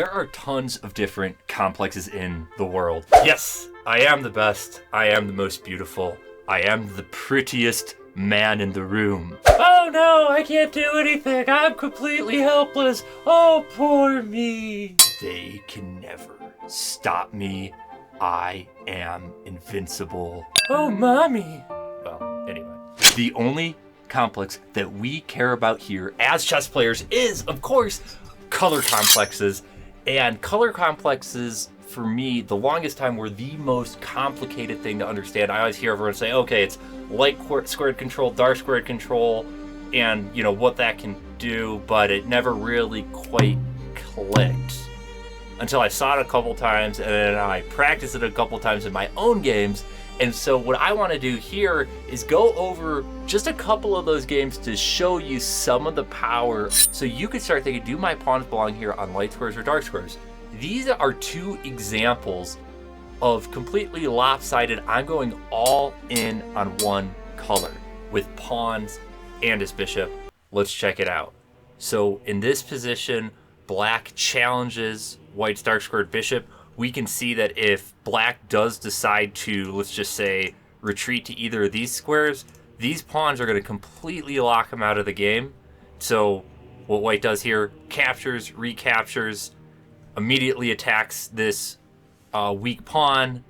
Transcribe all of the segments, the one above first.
There are tons of different complexes in the world. Yes, I am the best. I am the most beautiful. I am the prettiest man in the room. Oh no, I can't do anything. I'm completely helpless. Oh, poor me. They can never stop me. I am invincible. Oh, mommy. Well, anyway. The only complex that we care about here as chess players is, of course, color complexes. And color complexes, for me, the longest time were the most complicated thing to understand. I always hear everyone say, okay, it's light squared control, dark squared control, and you know what that can do, but it never really quite clicked until I saw it a couple times, and then I practiced it a couple times in my own games. And so what I want to do here is go over just a couple of those games to show you some of the power, so you can start thinking, do my pawns belong here on light squares or dark squares? These are two examples of completely lopsided. I'm going all in on one color with pawns and his bishop. Let's check it out. So in this position, black challenges white's dark squared bishop. We can see that if black does decide to, let's just say, retreat to either of these squares, these pawns are going to completely lock him out of the game. So what white does here, captures, recaptures, immediately attacks this weak pawn,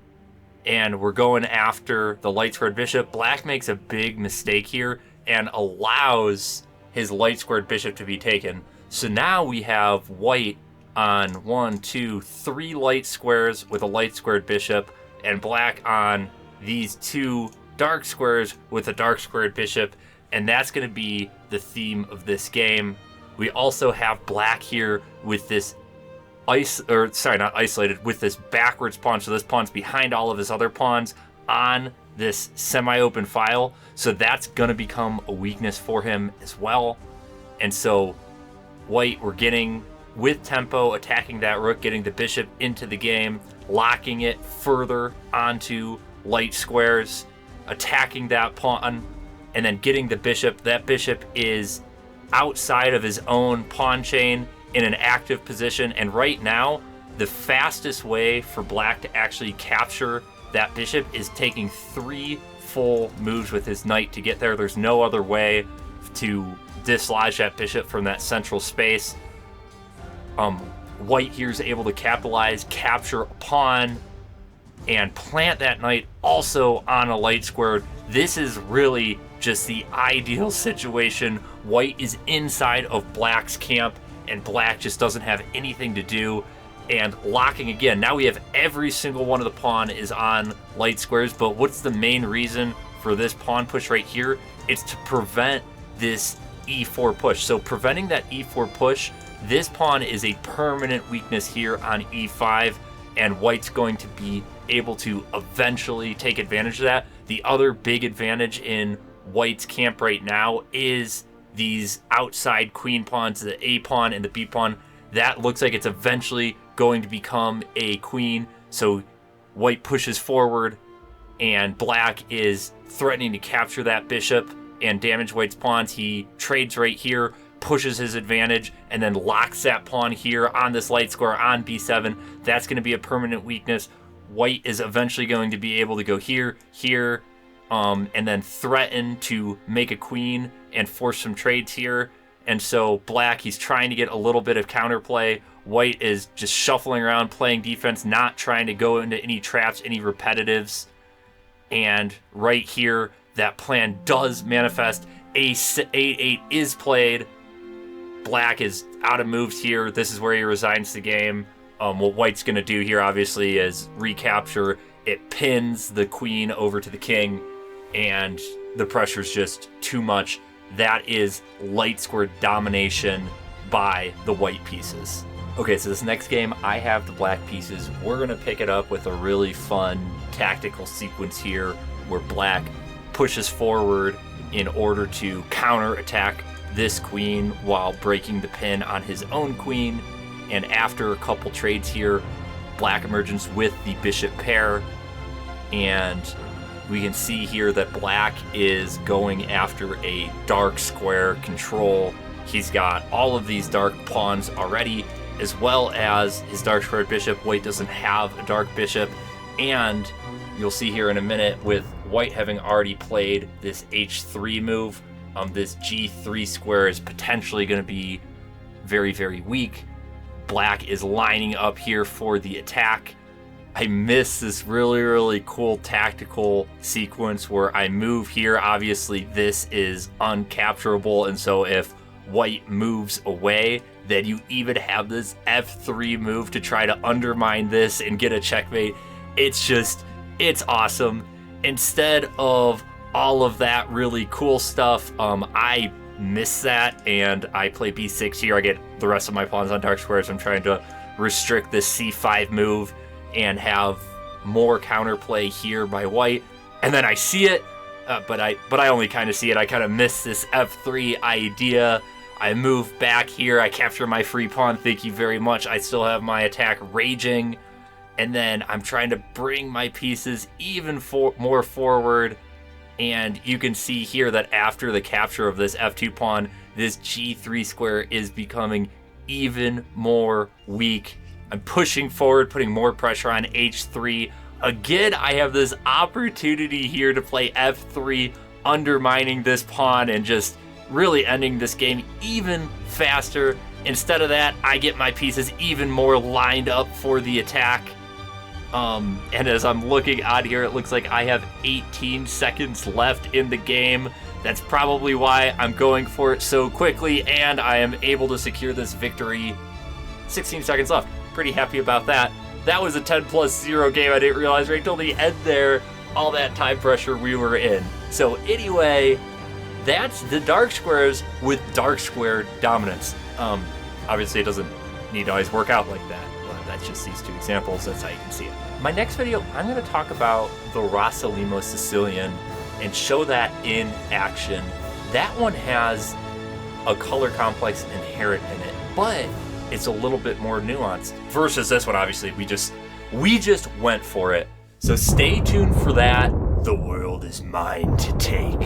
and we're going after the light squared bishop. Black makes a big mistake here and allows his light squared bishop to be taken. So now we have white on 1, 2, 3 light squares with a light squared bishop, and black on these 2 dark squares with a dark squared bishop, and that's going to be the theme of this game. We also have black here with this with this backwards pawn, so this pawn's behind all of his other pawns on this semi-open file, so that's going to become a weakness for him as well. And so white, we're getting with tempo, attacking that rook, getting the bishop into the game, locking it further onto light squares, attacking that pawn, and then getting the bishop. That bishop is outside of his own pawn chain in an active position, and right now the fastest way for black to actually capture that bishop is taking 3 full moves with his knight to get there. There's no other way to dislodge that bishop from that central space. White here is able to capitalize, capture a pawn, and plant that knight also on a light square. This is really just the ideal situation. White is inside of black's camp, and black just doesn't have anything to do. And locking again, now we have every single one of the pawn is on light squares, but what's the main reason for this pawn push right here? It's to prevent this e4 push. So preventing that e4 push, this pawn is a permanent weakness here on e5, and white's going to be able to eventually take advantage of that. The other big advantage in white's camp right now is these outside queen pawns, the A pawn and the B pawn. That looks like it's eventually going to become a queen. So white pushes forward, and black is threatening to capture that bishop and damage white's pawns. He trades right here, pushes his advantage, and then locks that pawn here on this light square on b7. That's going to be a permanent weakness. White is eventually going to be able to go here, and then threaten to make a queen and force some trades here. And so black, he's trying to get a little bit of counterplay. White is just shuffling around, playing defense, not trying to go into any traps, any repetitives. And right here, that plan does manifest. A8 is played. Black is out of moves here. This is where he resigns the game. What white's going to do here, obviously, is recapture. It pins the queen over to the king, and the pressure's just too much. That is light square domination by the white pieces. Okay, so this next game, I have the black pieces. We're going to pick it up with a really fun tactical sequence here where black pushes forward in order to counter-attack this queen while breaking the pin on his own queen. And after a couple trades here, black emerges with the bishop pair, and we can see here that black is going after a dark square control. He's got all of these dark pawns already, as well as his dark squared bishop. White doesn't have a dark bishop, and you'll see here in a minute with white having already played this h3 move, this g3 square is potentially going to be very, very weak. Black is lining up here for the attack. I miss this really, really cool tactical sequence where I move here. Obviously, this is uncapturable, and so if white moves away, then you even have this f3 move to try to undermine this and get a checkmate. It's awesome. Instead of all of that really cool stuff, I miss that, and I play b6 here. I get the rest of my pawns on dark squares. I'm trying to restrict this c5 move and have more counterplay here by white, and then I see it, but I only kind of see it. I kind of miss this f3 idea. I move back here, I capture my free pawn, thank you very much. I still have my attack raging, and then I'm trying to bring my pieces even more forward, and you can see here that after the capture of this f2 pawn, this g3 square is becoming even more weak. I'm pushing forward, putting more pressure on h3. Again, I have this opportunity here to play f3, undermining this pawn and just really ending this game even faster. Instead of that, I get my pieces even more lined up for the attack. And as I'm looking out here, it looks like I have 18 seconds left in the game. That's probably why I'm going for it so quickly, and I am able to secure this victory. 16 seconds left. Pretty happy about that. That was a 10+0 game. I didn't realize right till the end there all that time pressure we were in. So anyway, that's the dark squares with dark square dominance. Obviously it doesn't need to always work out like that, but that's just these two examples. That's how you can see it. My next video, I'm going to talk about the Rossolimo Sicilian and show that in action. That one has a color complex inherent in it, but it's a little bit more nuanced versus this one. Obviously, we just went for it. So stay tuned for that. The world is mine to take.